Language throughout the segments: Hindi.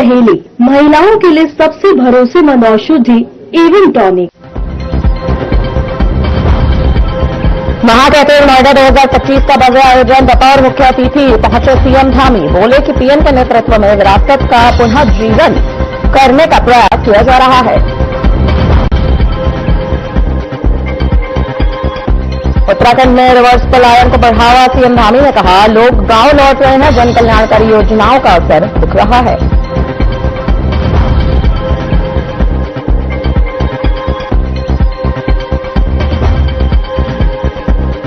सहेली, महिलाओं के लिए सबसे भरोसेमंद औषधि एवन टॉनिक। महाकैफे नोएडा 2025 का भव्य आयोजन, बतौर मुख्य अतिथि पहुंचे सीएम धामी। बोले कि पीएम के नेतृत्व में विरासत का पुनः जीवन करने का प्रयास किया जा रहा है। उत्तराखंड में रिवर्स पलायन को बढ़ावा, सीएम धामी ने कहा, लोग गांव लौट रहे हैं, जन कल्याणकारी योजनाओं का असर दिख रहा है।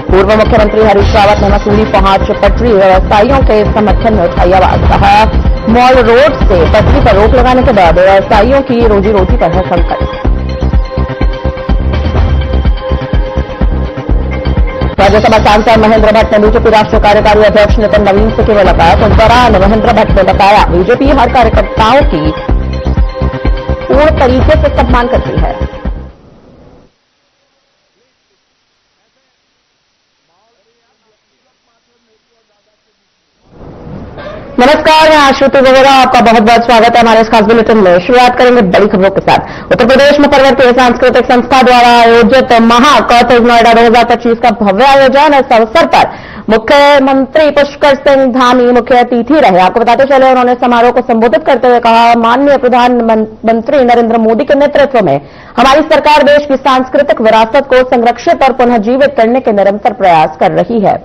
पूर्व मुख्यमंत्री हरीश रावत ने मसूरी पहुंच पटरी व्यवसायियों के समर्थन में उठाई आवाज। कहा, मॉल रोड से पटरी पर रोक लगाने के बाद व्यवसायियों की रोजी रोटी पर है संकट। राज्यसभा सांसद महेंद्र भट्ट ने बीजेपी राष्ट्रीय कार्यकारी अध्यक्ष नितिन नवीन से की मुलाकात। उस दौरान महेंद्र भट्ट ने बताया, बीजेपी हर कार्यकर्ताओं की पूर्ण तरीके से सम्मान करती है। नमस्कार, मैं आश्रुति वगैरह, आपका बहुत बहुत स्वागत है हमारे इस खास बुलेटिन में। शुरुआत करेंगे बड़ी खबरों के साथ। उत्तर प्रदेश में पर्वतीय सांस्कृतिक संस्था द्वारा आयोजित महाकौतुक नोएडा 2025 का भव्य आयोजन। इस अवसर पर मुख्यमंत्री पुष्कर सिंह धामी मुख्य अतिथि रहे। आपको बताते चले, उन्होंने समारोह को संबोधित करते हुए कहा, माननीय प्रधानमंत्री नरेंद्र मोदी के नेतृत्व में हमारी सरकार देश की सांस्कृतिक विरासत को संरक्षित और पुनः जीवित करने के निरंतर प्रयास कर रही है।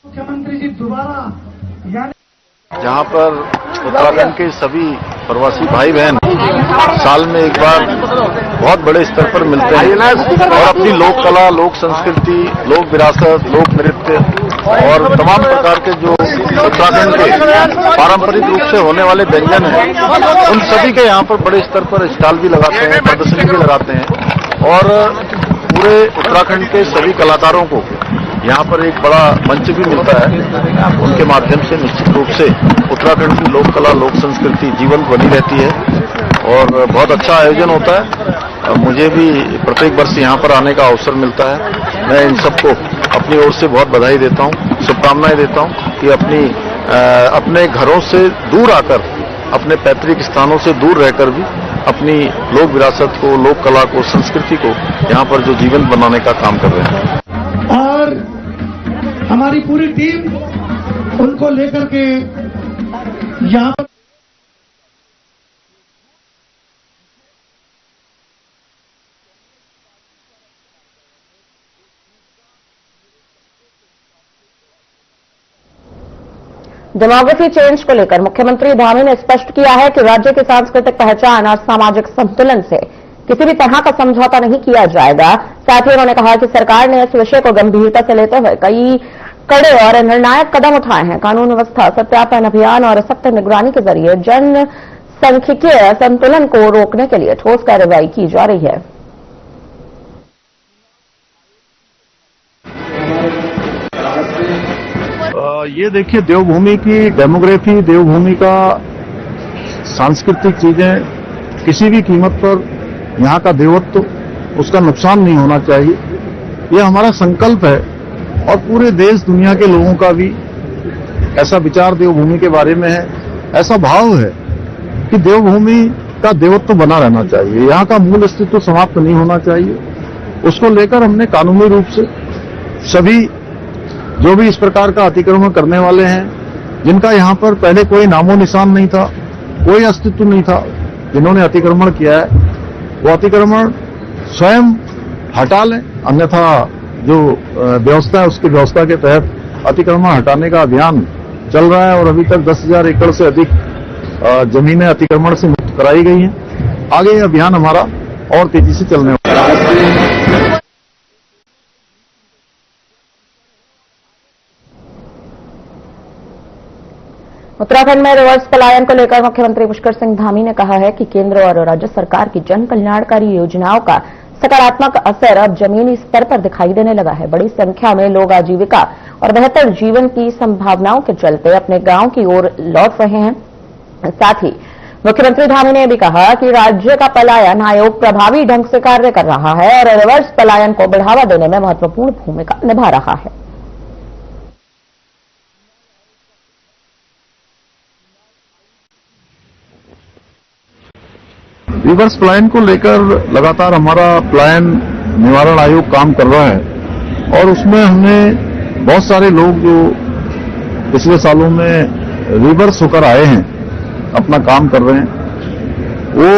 मुख्यमंत्री जी दोबारा जहां पर उत्तराखंड के सभी प्रवासी भाई बहन साल में एक बार बहुत बड़े स्तर पर मिलते हैं और अपनी लोक कला, लोक संस्कृति, लोक विरासत, लोक नृत्य और तमाम प्रकार के जो उत्तराखंड के पारंपरिक रूप से होने वाले व्यंजन हैं, उन सभी के यहाँ पर बड़े स्तर पर स्टॉल भी लगाते हैं, प्रदर्शनी भी लगाते हैं और पूरे उत्तराखंड के सभी कलाकारों को यहाँ पर एक बड़ा मंच भी मिलता है। उनके माध्यम से निश्चित रूप से उत्तराखंड की लोक कला, लोक संस्कृति जीवंत बनी रहती है और बहुत अच्छा आयोजन होता है। मुझे भी प्रत्येक वर्ष यहाँ पर आने का अवसर मिलता है। मैं इन सबको अपनी ओर से बहुत बधाई देता हूँ, शुभकामनाएं देता हूँ कि अपने घरों से दूर आकर, अपने पैतृक स्थानों से दूर रहकर भी अपनी लोक विरासत को, लोक कला को, संस्कृति को यहाँ पर जो जीवंत बनाने का काम कर रहे हैं। और हमारी पूरी टीम उनको लेकर के यहाँ पर डेमोग्राफी चेंज को लेकर मुख्यमंत्री धामी ने स्पष्ट किया है कि राज्य की सांस्कृतिक पहचान और सामाजिक संतुलन से किसी भी तरह का समझौता नहीं किया जाएगा। साथ ही उन्होंने कहा कि सरकार ने इस विषय को गंभीरता से लेते हुए कई कड़े और निर्णायक कदम उठाए हैं। कानून व्यवस्था, सत्यापन अभियान और सख्त निगरानी के जरिए जनसांख्यिकीय संतुलन को रोकने के लिए ठोस कार्रवाई की जा रही है। ये देखिए, देवभूमि की डेमोग्राफी, देवभूमि का सांस्कृतिक चीजें किसी भी कीमत पर यहाँ का देवत्व, उसका नुकसान नहीं होना चाहिए। ये हमारा संकल्प है और पूरे देश दुनिया के लोगों का भी ऐसा विचार देवभूमि के बारे में है, ऐसा भाव है कि देवभूमि का देवत्व बना रहना चाहिए, यहाँ का मूल अस्तित्व समाप्त नहीं होना चाहिए। उसको लेकर हमने कानूनी रूप से सभी जो भी इस प्रकार का अतिक्रमण करने वाले हैं, जिनका यहाँ पर पहले कोई नामो निशान नहीं था, कोई अस्तित्व नहीं था, जिन्होंने अतिक्रमण किया है, वो अतिक्रमण स्वयं हटा लें, अन्यथा जो व्यवस्था है उसकी व्यवस्था के तहत अतिक्रमण हटाने का अभियान चल रहा है और अभी तक 10,000 एकड़ से अधिक जमीनें अतिक्रमण से मुक्त कराई गई हैं। आगे यह अभियान हमारा और तेजी से चलने वाला है। उत्तराखंड में रिवर्स पलायन को लेकर मुख्यमंत्री पुष्कर सिंह धामी ने कहा है कि केंद्र और राज्य सरकार की जन कल्याणकारी योजनाओं का सकारात्मक असर अब जमीनी स्तर पर दिखाई देने लगा है। बड़ी संख्या में लोग आजीविका और बेहतर जीवन की संभावनाओं के चलते अपने गांव की ओर लौट रहे हैं। साथ ही मुख्यमंत्री धामी ने भी कहा कि राज्य का पलायन आयोग प्रभावी ढंग से कार्य कर रहा है और रिवर्स पलायन को बढ़ावा देने में महत्वपूर्ण भूमिका निभा रहा है। रिवर्स पलायन को लेकर लगातार हमारा पलायन निवारण आयोग काम कर रहा है और उसमें हमने बहुत सारे लोग जो पिछले सालों में रिवर्स होकर आए हैं, अपना काम कर रहे हैं, वो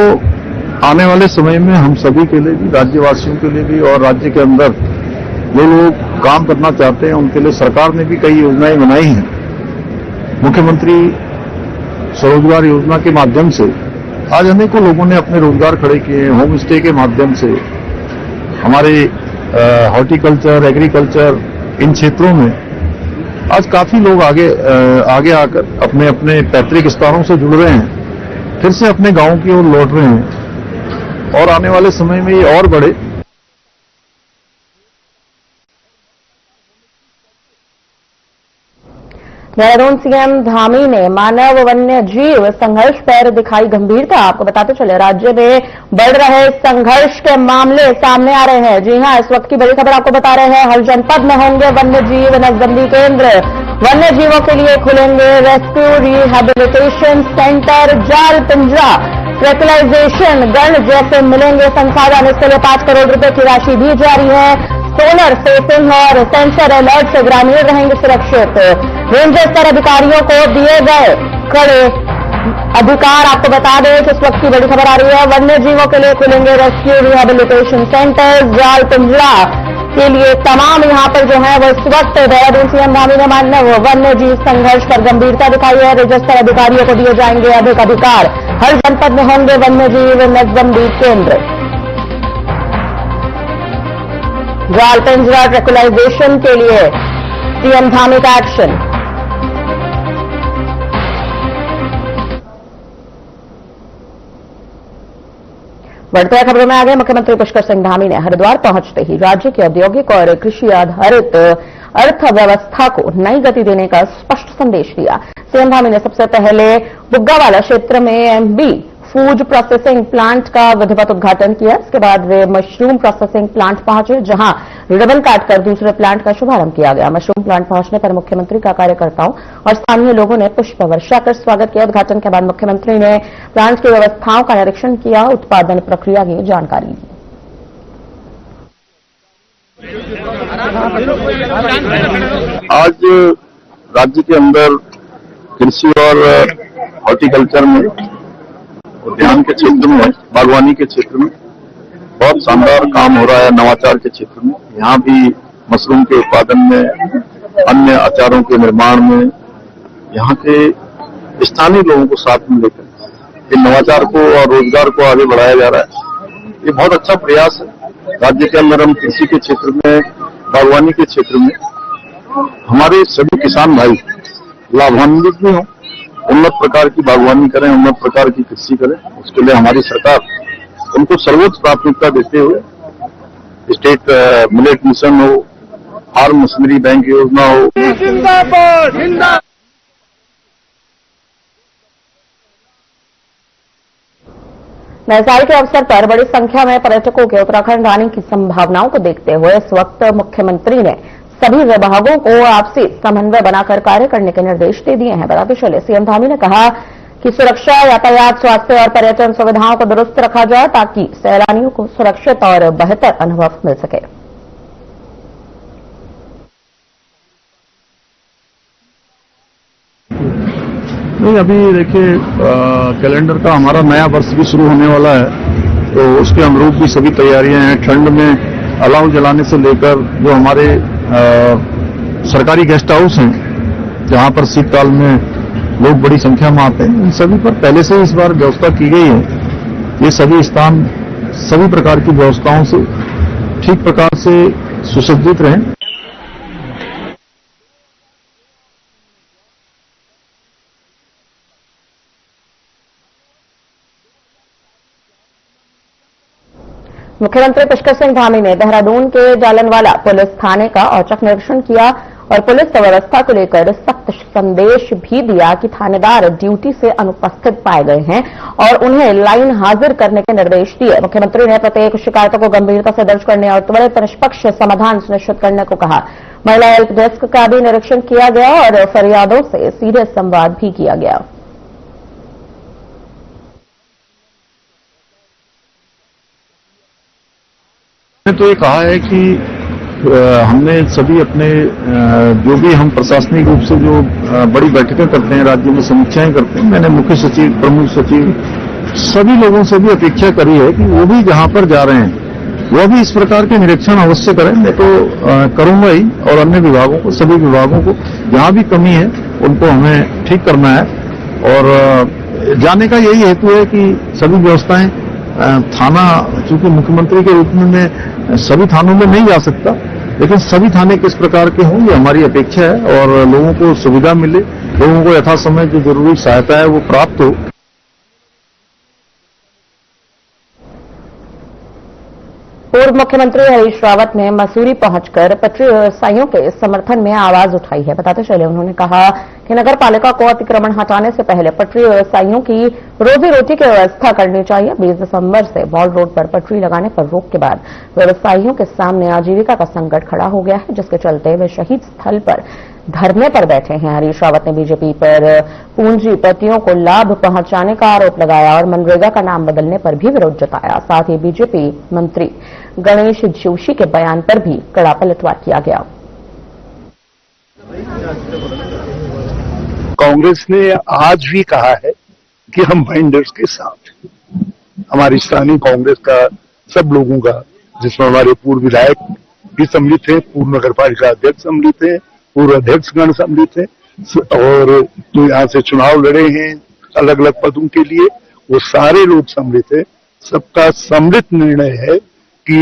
आने वाले समय में हम सभी के लिए भी, राज्यवासियों के लिए भी और राज्य के अंदर जो लोग काम करना चाहते हैं उनके लिए सरकार ने भी कई योजनाएं बनाई हैं। मुख्यमंत्री स्वरोजगार योजना के माध्यम से आज अनेकों लोगों ने अपने रोजगार खड़े किए। होम स्टे के माध्यम से हमारे हॉर्टिकल्चर, एग्रीकल्चर, इन क्षेत्रों में आज काफी लोग आगे आकर अपने अपने पैतृक स्थानों से जुड़ रहे हैं, फिर से अपने गांव की ओर लौट रहे हैं और आने वाले समय में ये और बढ़े। देहरादून सीएम धामी ने मानव वन्य जीव संघर्ष पर दिखाई गंभीरता। आपको बताते चले, राज्य में बढ़ रहे संघर्ष के मामले सामने आ रहे हैं। जी हां, इस वक्त की बड़ी खबर आपको बता रहे हैं। हर जनपद में होंगे वन्य जीव नसबंदी केंद्र। वन्य जीवों के लिए खुलेंगे रेस्क्यू रिहेबिलिटेशन सेंटर। जाल पिंजरा ट्रैकुलाइजेशन गण जैसे मिलेंगे संसाधन। इसके लिए 5 करोड़ रुपए की राशि भी जारी है। सोलर फेसिंग और सेंसर अलर्ट से ग्रामीण रहेंगे सुरक्षित। रेंज स्तर अधिकारियों को दिए गए कड़े अधिकार। आपको बता दें कि इस वक्त की बड़ी खबर आ रही है। वन्य जीवों के लिए खुलेंगे रेस्क्यू रिहेबिलिटेशन सेंटर। जाल पिंजरा के लिए तमाम यहां पर जो है वो इस वक्त देहरादून सीएम धामी ने मानव वन्य जीव संघर्ष पर गंभीरता दिखाई है। रेंज स्तर अधिकारियों को दिए जाएंगे अधिक अधिकार। हर जनपद में होंगे वन्य जीव नसबंदी केंद्र। जाल पिंजरा ट्रैकुलाइजेशन के लिए सीएम धामी का एक्शन। बढ़ते खबरों में आगे, मुख्यमंत्री पुष्कर सिंह धामी ने हरिद्वार पहुंचते ही राज्य की औद्योगिक और कृषि आधारित अर्थव्यवस्था को नई गति देने का स्पष्ट संदेश दिया। सीएम धामी ने सबसे पहले बुग्गावाला क्षेत्र में एमबी फूड प्रोसेसिंग प्लांट का विधिवत उद्घाटन किया। इसके बाद वे मशरूम प्रोसेसिंग प्लांट पहुंचे, जहां रिबन काटकर दूसरे प्लांट का शुभारंभ किया गया। मशरूम प्लांट पहुंचने पर मुख्यमंत्री का कार्यकर्ताओं और स्थानीय लोगों ने पुष्प वर्षा कर स्वागत किया। उद्घाटन के बाद मुख्यमंत्री ने प्लांट की व्यवस्थाओं का निरीक्षण किया, उत्पादन प्रक्रिया की जानकारी दी। आज राज्य के अंदर कृषि और हॉर्टिकल्चर में, उद्यान के क्षेत्र में, बागवानी के क्षेत्र में बहुत शानदार काम हो रहा है। नवाचार के क्षेत्र में यहाँ भी मशरूम के उत्पादन में, अन्य अचारों के निर्माण में, यहाँ के स्थानीय लोगों को साथ में लेकर इन नवाचार को और रोजगार को आगे बढ़ाया जा रहा है। ये बहुत अच्छा प्रयास है। राज्य के अंदर हम कृषि के क्षेत्र में, बागवानी के क्षेत्र में हमारे सभी किसान भाई लाभान्वित भी हों, उन्नत प्रकार की बागवानी करें, उन्नत प्रकार की कृषि करें। उसके लिए हमारी सरकार उनको सर्वोच्च प्राथमिकता देते हुए स्टेट मिलेट मिशन हो, फार्म मशीनरी बैंक योजना हो, नवसारी के अवसर पर बड़ी संख्या में पर्यटकों के उत्तराखंड आने की संभावनाओं को देखते हुए इस वक्त मुख्यमंत्री ने सभी विभागों को आपसी समन्वय बनाकर कार्य करने के निर्देश दे दिए हैं। बताते चले, सीएम धामी ने कहा कि सुरक्षा, यातायात, स्वास्थ्य और पर्यटन सुविधाओं को दुरुस्त रखा जाए ताकि सैलानियों को सुरक्षित और बेहतर अनुभव मिल सके। नहीं, अभी देखिए कैलेंडर का हमारा नया वर्ष भी शुरू होने वाला है, तो उसके अनुरूप भी सभी तैयारियां हैं। ठंड में अलाव जलाने से लेकर जो हमारे सरकारी गेस्ट हाउस हैं, जहां पर शीतकाल में लोग बड़ी संख्या में आते हैं, इन सभी पर पहले से इस बार व्यवस्था की गई है। ये सभी स्थान सभी प्रकार की व्यवस्थाओं से ठीक प्रकार से सुसज्जित रहें। मुख्यमंत्री पुष्कर सिंह धामी ने देहरादून के जालनवाला पुलिस थाने का औचक निरीक्षण किया और पुलिस व्यवस्था को लेकर सख्त संदेश भी दिया कि थानेदार ड्यूटी से अनुपस्थित पाए गए हैं और उन्हें लाइन हाजिर करने के निर्देश दिए। मुख्यमंत्री ने प्रत्येक शिकायतों को गंभीरता से दर्ज करने और त्वरित निष्पक्ष समाधान सुनिश्चित करने को कहा। महिला हेल्प डेस्क का भी निरीक्षण किया गया और फरियादों से सीधे संवाद भी किया गया। मैंने तो ये कहा है कि हमने सभी अपने जो भी हम प्रशासनिक रूप से जो बड़ी बैठकें करते हैं, राज्य में समीक्षाएं करते हैं, मैंने मुख्य सचिव, प्रमुख सचिव, सभी लोगों से भी अपेक्षा करी है कि वो भी जहां पर जा रहे हैं वो भी इस प्रकार के निरीक्षण अवश्य करें। मैं तो करूंगा ही, और अन्य विभागों को, सभी विभागों को जहां भी कमी है उनको हमें ठीक करना है। और जाने का यही हेतु है कि सभी व्यवस्थाएं, थाना, चूंकि मुख्यमंत्री के रूप में मैं सभी थानों में नहीं जा सकता, लेकिन सभी थाने किस प्रकार के हों ये हमारी अपेक्षा है, और लोगों को सुविधा मिले, लोगों को यथासमय जो जरूरी सहायता है वो प्राप्त हो। पूर्व मुख्यमंत्री हरीश रावत ने मसूरी पहुंचकर पटरी व्यवसायियों के समर्थन में आवाज उठाई है। बताते चले, उन्होंने कहा कि नगर पालिका को अतिक्रमण हटाने से पहले पटरी व्यवसायियों की रोजी रोटी की व्यवस्था करनी चाहिए। 20 दिसंबर से मॉल रोड पर पटरी लगाने पर रोक के बाद व्यवसायियों के सामने आजीविका का संकट खड़ा हो गया है, जिसके चलते वे शहीद स्थल पर धरने पर बैठे हैं। हरीश रावत ने बीजेपी पर पूंजीपतियों को लाभ पहुंचाने का आरोप लगाया और मनरेगा का नाम बदलने पर भी विरोध जताया। साथ ही बीजेपी मंत्री गणेश जोशी के बयान पर भी कड़ा पलटवार किया गया। कांग्रेस ने आज भी कहा है कि हम वेंडर्स के साथ, हमारी स्थानीय कांग्रेस का सब लोगों का, जिसमें हमारे पूर्व विधायक भी सम्मिलित थे, पूर्व नगर पालिका अध्यक्ष सम्मिलित थे, पूर्व अध्यक्षगण सम्मिलित थे, और जो यहाँ से चुनाव लड़े हैं अलग अलग पदों के लिए, वो सारे लोग सम्मिलित है। सबका सम्मिलित निर्णय है कि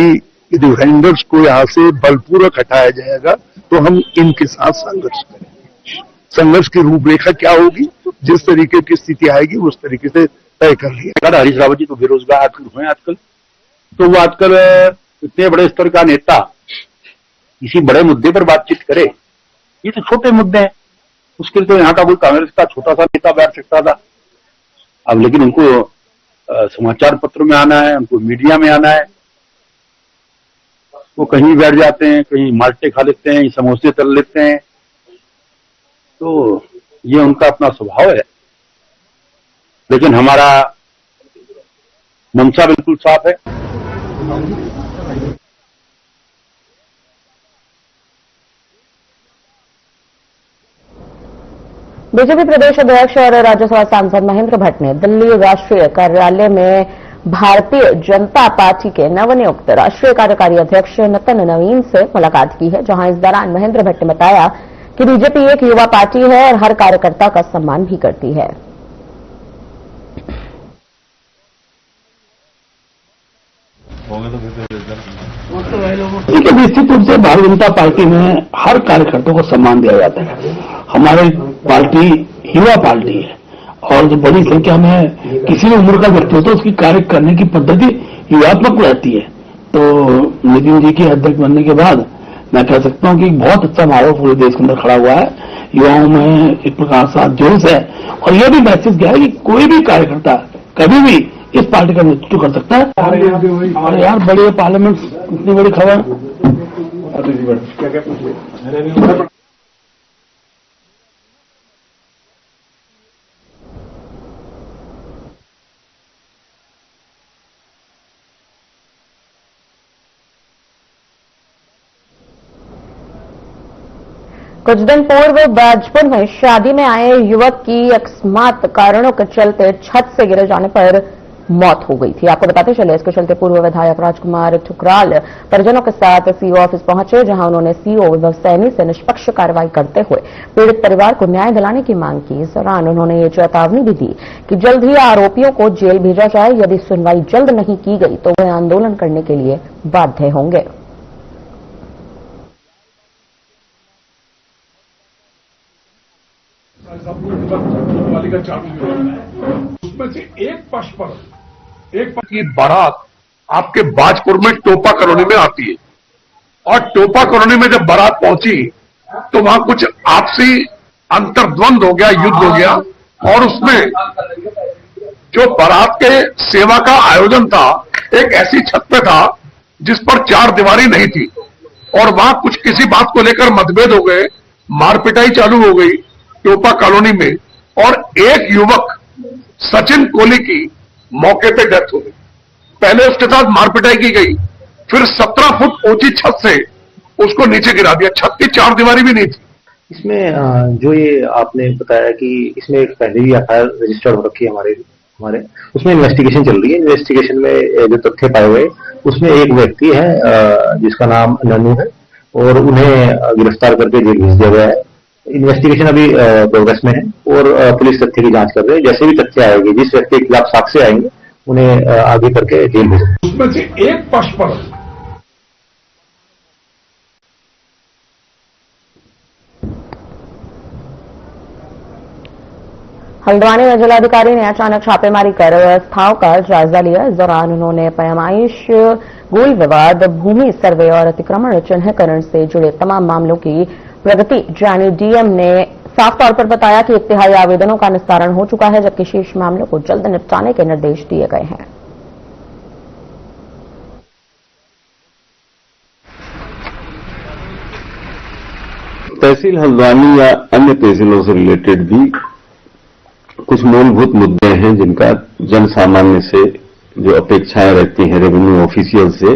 यदि वेंडर्स को यहाँ से बलपूर्वक हटाया जाएगा तो हम इनके साथ संघर्ष करेंगे। संघर्ष की रूपरेखा क्या होगी, जिस तरीके की स्थिति आएगी उस तरीके से तय कर लिया। हरीश रावत जी तो बेरोजगार हुए आजकल, तो वो आजकल इतने बड़े स्तर का नेता किसी बड़े मुद्दे पर बातचीत करे, ये तो छोटे मुद्दे हैं। उसके लिए तो यहाँ का कोई कांग्रेस का छोटा सा नेता बैठ सकता था। अब लेकिन उनको समाचार पत्र में आना है, उनको मीडिया में आना है, वो कहीं बैठ जाते हैं, कहीं माल्टे खा लेते हैं, समोसे तल लेते हैं, तो ये उनका अपना स्वभाव है। लेकिन हमारा मंशा बिल्कुल साफ है। बीजेपी प्रदेश अध्यक्ष और राज्यसभा सांसद महेंद्र भट्ट ने दिल्ली राष्ट्रीय कार्यालय में भारतीय जनता पार्टी के नवनियुक्त राष्ट्रीय कार्यकारी अध्यक्ष नितिन नवीन से मुलाकात की है, जहां इस दौरान महेंद्र भट्ट ने बताया कि बीजेपी एक युवा पार्टी है और हर कार्यकर्ता का सम्मान भी करती है। देखिए, निश्चित रूप से भारतीय जनता पार्टी में हर कार्यकर्ता को सम्मान दिया जाता है। हमारी पार्टी युवा पार्टी है और जो बड़ी संख्या में किसी भी उम्र का व्यक्ति होता है उसकी कार्य करने की पद्धति युवात्मक रहती है। तो नितिन जी के अध्यक्ष बनने के बाद मैं कह सकता हूं कि बहुत अच्छा माहौल पूरे देश के अंदर खड़ा हुआ है। युवाओं में एक प्रकार से जोश है और यह भी मैसेज गया है कि कोई भी कार्यकर्ता कभी भी इस पार्टी का नेतृत्व कर सकता है। हमारे यार बड़ी पार्लियामेंट, इतनी बड़ी खबर। कुछ दिन पूर्व बाजपुर में शादी में आए युवक की अकस्मात कारणों के चलते छत से गिरे जाने पर मौत हो गई थी। आपको बताते चले, इसके चलते पूर्व विधायक राजकुमार ठुकराल परिजनों के साथ सीओ ऑफिस पहुंचे, जहां उन्होंने सीओ विभव सैनी से निष्पक्ष कार्रवाई करते हुए पीड़ित परिवार को न्याय दिलाने की मांग की। इस दौरान उन्होंने ये चेतावनी भी दी कि जल्द ही आरोपियों को जेल भेजा जाए। यदि सुनवाई जल्द नहीं की गई तो वे आंदोलन करने के लिए बाध्य होंगे। उसमें से एक पक्ष की बारात आपके बाजपुर में टोपा कॉलोनी में आती है और टोपा कॉलोनी में जब बारात पहुंची तो वहां कुछ आपसी अंतर्द्वंद हो गया, युद्ध हो गया और उसमें जो बारात के सेवा का आयोजन था एक ऐसी छत पे था जिस पर चार दीवारी नहीं थी और वहां कुछ किसी बात को लेकर मतभेद हो गए, मारपिटाई चालू हो गई टोपा कॉलोनी में और एक युवक सचिन कोहली की मौके पे डेथ हो गई। पहले उसके साथ मारपिटाई की गई, फिर 17 फुट ऊंची छत से उसको नीचे गिरा दिया। छत की 4 दीवारी भी नहीं थी। इसमें जो ये आपने बताया कि इसमें एक पहले ही एफआईआर रजिस्टर्ड हो रखी है हमारे उसमें इन्वेस्टिगेशन चल रही है। इन्वेस्टिगेशन में जो तथ्य पाए गए उसमें एक व्यक्ति है जिसका नाम नन्नू है और उन्हें गिरफ्तार करके जेल भेज दिया गया है। इन्वेस्टिगेशन अभी प्रोग्रेस में है और पुलिस तथ्य की जांच कर रही है। जैसे भी तथ्य आएंगे, जिस व्यक्ति के खिलाफ साक्ष्य आएंगे, उन्हें आगे करके जेल भेजेंगे। उसमें से एक पक्ष पर हल्द्वानी में जिलाधिकारी ने अचानक छापेमारी कर व्यवस्थाओं का जायजा लिया। इस दौरान उन्होंने पैमाइश, भूल विवाद, भूमि सर्वे और अतिक्रमण चिन्हीकरण से जुड़े तमाम मामलों की प्रगति जानी। डीएम ने साफ तौर पर बताया कि 1/3 आवेदनों का निस्तारण हो चुका है, जबकि शेष मामलों को जल्द निपटाने के निर्देश दिए गए हैं। तहसील हल्द्वानी या अन्य तहसीलों से रिलेटेड भी कुछ मूलभूत मुद्दे हैं जिनका जन सामान्य से जो अपेक्षाएं रहती हैं रेवेन्यू ऑफिशियल से।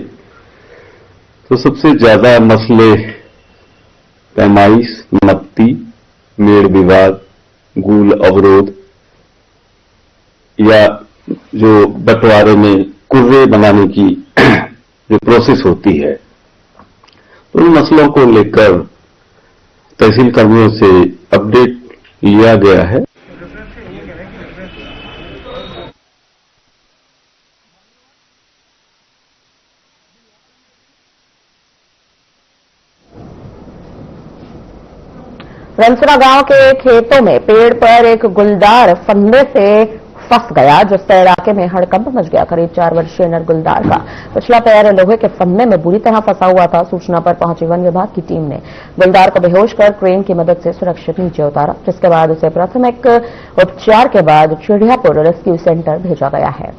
तो सबसे ज्यादा मसले पैमाइश, नपती, मेड़ विवाद, गूल अवरोध या जो बंटवारे में कुर्रे बनाने की जो प्रोसेस होती है, तो उन मसलों को लेकर तहसील कर्मियों से अपडेट लिया गया है। रमसरा गांव के खेतों में पेड़ पर एक गुलदार फंदे से फंस गया, जिससे इलाके में हड़कंप मच गया। करीब 4 वर्षीय नर गुलदार का पिछला पैर लोहे के फंदे में बुरी तरह फंसा हुआ था। सूचना पर पहुंची वन विभाग की टीम ने गुलदार को बेहोश कर क्रेन की मदद से सुरक्षित नीचे उतारा, जिसके बाद उसे प्राथमिक उपचार के बाद चिड़ियापुर रेस्क्यू सेंटर भेजा गया है।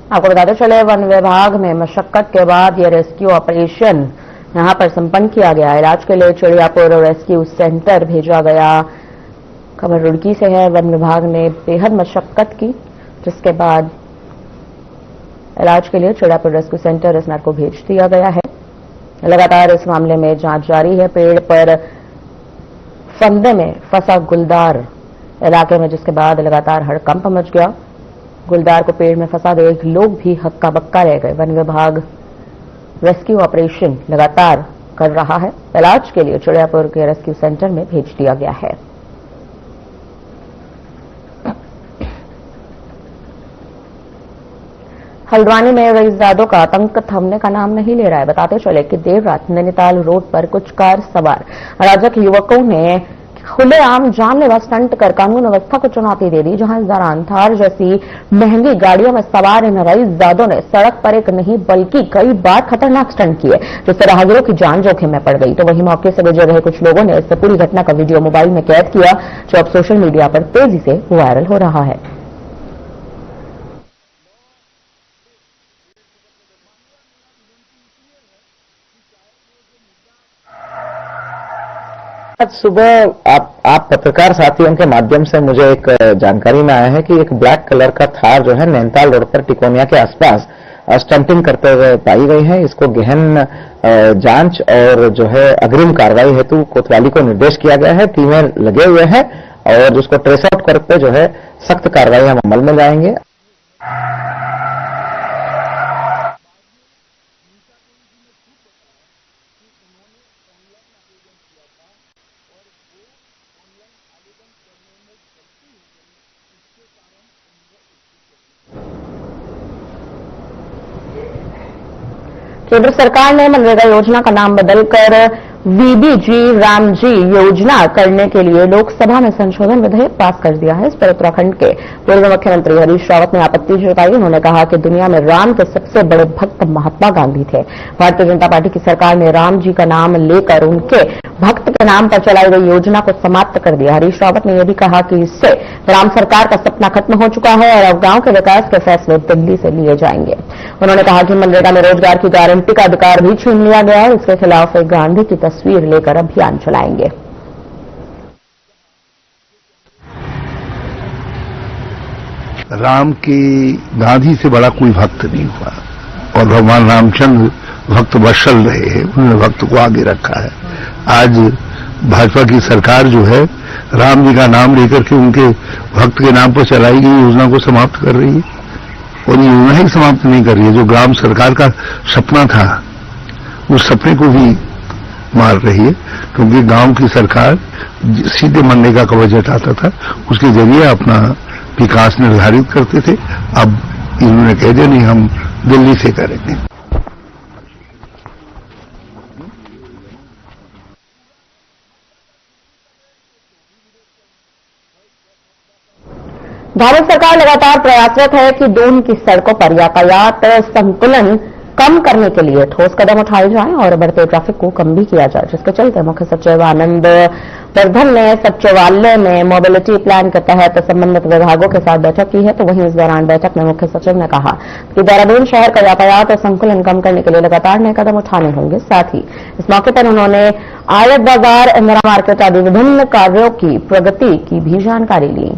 आपको बताते चले, वन विभाग में मशक्कत के बाद यह रेस्क्यू ऑपरेशन यहां पर संपन्न किया गया। इलाज के लिए चिड़ियापुर रेस्क्यू सेंटर भेजा गया। खबर रुड़की से है। वन विभाग ने बेहद मशक्कत की, जिसके बाद इलाज के लिए चिड़ियापुर रेस्क्यू सेंटर इस नर को भेज दिया गया है। लगातार इस मामले में जांच जारी है। पेड़ पर फंदे में फंसा गुलदार इलाके में, जिसके बाद लगातार हड़कंप मच गया। गुलदार को पेड़ में फंसा देख लोग भी हक्का बक्का रह गए। वन विभाग रेस्क्यू ऑपरेशन लगातार कर रहा है। इलाज के लिए चिड़ियापुर के रेस्क्यू सेंटर में भेज दिया गया है। हल्द्वानी में रईसजादों का आतंक थमने का नाम नहीं ले रहा है। बताते चले कि देर रात नैनीताल रोड पर कुछ कार सवार अराजक युवकों ने खुलेआम जानलेवा स्टंट कर कानून व्यवस्था को चुनौती दे दी, जहां इस दौरान थार जैसी महंगी गाड़ियों में सवार इन रईसजादों ने सड़क पर एक नहीं बल्कि कई बार खतरनाक स्टंट किए, जिससे राहगीरों की जान जोखिम में पड़ गई। तो वहीं मौके से गुजर रहे कुछ लोगों ने इस पूरी घटना का वीडियो मोबाइल में कैद किया, जो अब सोशल मीडिया पर तेजी से वायरल हो रहा है। आज सुबह आप पत्रकार साथियों के माध्यम से मुझे एक जानकारी में आया है कि एक ब्लैक कलर का थार जो है नैनीताल रोड पर टिकोनिया के आसपास स्टंटिंग करते हुए पाई गई है। इसको गहन जांच और जो है अग्रिम कार्रवाई हेतु कोतवाली को निर्देश किया गया है। टीमें लगे हुए हैं और जिसको ट्रेस आउट करके जो है सख्त कार्रवाई हम अमल में लाएंगे। केंद्र सरकार ने मनरेगा योजना का नाम बदलकर वीबीजी रामजी योजना करने के लिए लोकसभा में संशोधन विधेयक पास कर दिया है। इस पर उत्तराखंड के पूर्व मुख्यमंत्री हरीश रावत ने आपत्ति जताई। उन्होंने कहा कि दुनिया में राम के सबसे बड़े भक्त महात्मा गांधी थे। भारतीय जनता पार्टी की सरकार ने राम जी का नाम लेकर उनके भक्त के नाम पर चलाई गई योजना को समाप्त कर दिया। हरीश रावत ने यह भी कहा कि इससे राम सरकार का सपना खत्म हो चुका है और अब गांव के विकास के फैसले दिल्ली से लिए जाएंगे। उन्होंने कहा कि मनरेगा में रोजगार की गारंटी का अधिकार भी छीन लिया गया है। इसके खिलाफ एक गांधी की तस्वीर लेकर अभियान चलाएंगे। राम की गांधी से बड़ा कोई भक्त नहीं हुआ और भगवान रामचंद्र भक्त वत्सल रहे हैं। उन्होंने भक्त को आगे रखा है। आज भाजपा की सरकार जो है राम जी का नाम लेकर के उनके भक्त के नाम पर चलाई गई योजना को समाप्त कर रही है और ये योजना ही समाप्त नहीं कर रही है। जो ग्राम सरकार का सपना था उस सपने को भी मार रही है, क्योंकि गांव की सरकार सीधे मनरेगा का बजट आता था, उसके जरिए अपना विकास निर्धारित करते थे। अब इन्होंने कह दिया नहीं, हम दिल्ली से करेंगे। भारत सरकार लगातार प्रयासरत है कि दून की सड़कों पर यातायात संकुलन कम करने के लिए ठोस कदम उठाए जाएं और बढ़ते ट्रैफिक को कम भी किया जाए, जिसके चलते मुख्य सचिव आनंद वर्धन ने सचिवालय में मोबिलिटी प्लान के तहत संबंधित विभागों के साथ बैठक की है। तो वहीं इस दौरान बैठक में मुख्य सचिव ने कहा कि देहरादून शहर का यातायात और संकुलन कम करने के लिए लगातार नए कदम उठाने होंगे। साथ ही इस मौके पर उन्होंने आयत बाजार, इंदिरा मार्केट आदि विभिन्न कार्यों की प्रगति की भी जानकारी ली।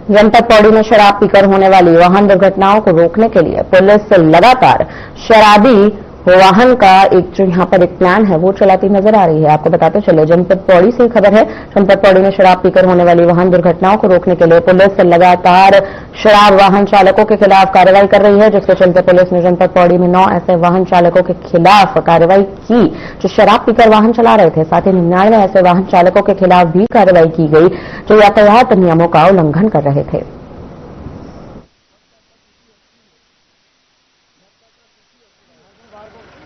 जनपद पौड़ी में शराब पीकर होने वाली वाहन दुर्घटनाओं को रोकने के लिए पुलिस लगातार शराबी वाहन का जो यहां पर एक प्लान है वो चलाती नजर आ रही है। आपको बताते चले, जनपद पौड़ी से खबर है। जनपद पौड़ी में शराब पीकर होने वाली वाहन दुर्घटनाओं को रोकने के लिए पुलिस लगातार शराब वाहन चालकों के खिलाफ कार्रवाई कर रही है, जिसके चलते पुलिस ने जनपद पौड़ी में 9 ऐसे वाहन चालकों के खिलाफ कार्रवाई की जो शराब पीकर वाहन चला रहे थे। साथ ही 99 ऐसे वाहन चालकों के खिलाफ भी कार्रवाई की गई जो यातायात नियमों का उल्लंघन कर रहे थे।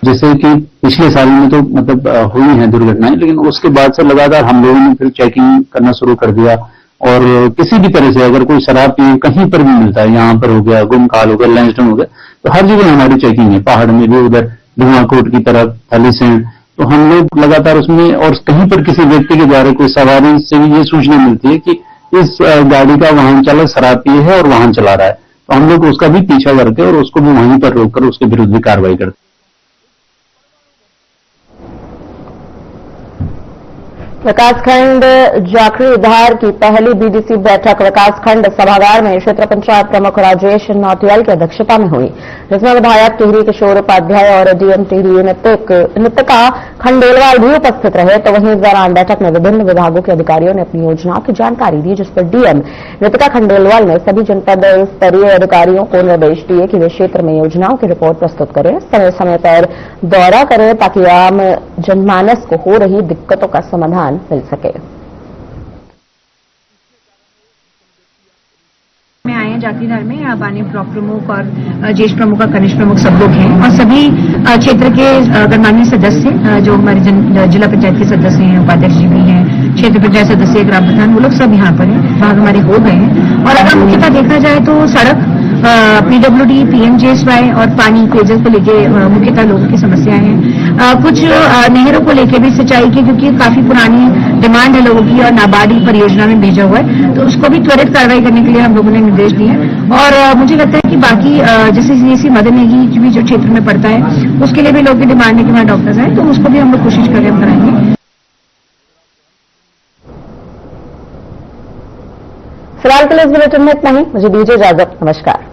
जैसे कि पिछले साल में तो मतलब हुई हैं दुर्घटनाएं, लेकिन उसके बाद से लगातार हम लोगों ने फिर चेकिंग करना शुरू कर दिया और किसी भी तरह से अगर कोई शराब पी कहीं पर भी मिलता है, यहाँ पर हो गया, गुमकाल हो गया, लैंसडन हो गया, तो हर जगह हमारी चेकिंग है। पहाड़ में भी, उधर धुआंकोट की तरफ, थलीसैंड, तो हम लोग लगातार उसमें, और कहीं पर किसी व्यक्ति के द्वारा कोई सवारी से भी ये सूचना मिलती है कि इस गाड़ी का वाहन चालक शराब पिए है और वाहन चला रहा है, तो हम लोग उसका भी पीछा करके और उसको भी वहीं पर रोककर उसके विरुद्ध भी कार्रवाई करते हैं। विकासखंड जाखड़ीधार की पहली बीडीसी बैठक विकासखंड सभागार में क्षेत्र पंचायत प्रमुख राजेश नौटियाल की अध्यक्षता में हुई, जिसमें विधायक टिहरी किशोर उपाध्याय और डीएम टिहरी नितिका खंडेलवाल भी उपस्थित रहे। तो वहीं इस दौरान बैठक में विभिन्न विभागों के अधिकारियों ने अपनी योजनाओं की जानकारी दी, जिस पर डीएम नितिका खंडेलवाल ने सभी जनपद स्तरीय अधिकारियों को निर्देश दिए कि वे क्षेत्र में योजनाओं की रिपोर्ट प्रस्तुत करें, समय समय पर दौरा करें ताकि आम जनमानस को हो रही दिक्कतों का समाधान मिल सके। में आए हैं जाखड़ीधार में, यहाँ बानी ब्लॉक प्रमुख और ज्येष्ठ प्रमुख और कनिष्ठ प्रमुख सब लोग हैं और सभी क्षेत्र के गणमान्य सदस्य जो हमारे जिला पंचायत के सदस्य हैं, उपाध्यक्ष जी भी हैं, क्षेत्र पंचायत सदस्य, ग्राम प्रधान, वो लोग सब यहाँ पर हैं। भाग हमारे हो गए हैं और अगर मुख्यतः देखा जाए तो सड़क, पीडब्ल्यूडी, पीएमजेएसवाई और पानी, पेयजल को लेके मुख्यतः लोगों की समस्याएं हैं। कुछ नहरों को लेके भी, सिंचाई की, क्योंकि काफी पुरानी डिमांड है लोगों की और नाबार्ड परियोजना में भेजा हुआ है, तो उसको भी त्वरित कार्रवाई करने के लिए हम लोगों ने निर्देश दिए। और मुझे लगता है कि बाकी जैसे सीएससी मदननेगी भी जो क्षेत्र में पड़ता है उसके लिए भी लोगों की डिमांड है कि वहाँ डॉक्टर्स आए, तो उसको भी हम लोग कोशिश करके हम कराएंगे। फिलहाल के लिए इस बुलेटिन में इतना ही। मुझे दीजिए इजाजत। नमस्कार।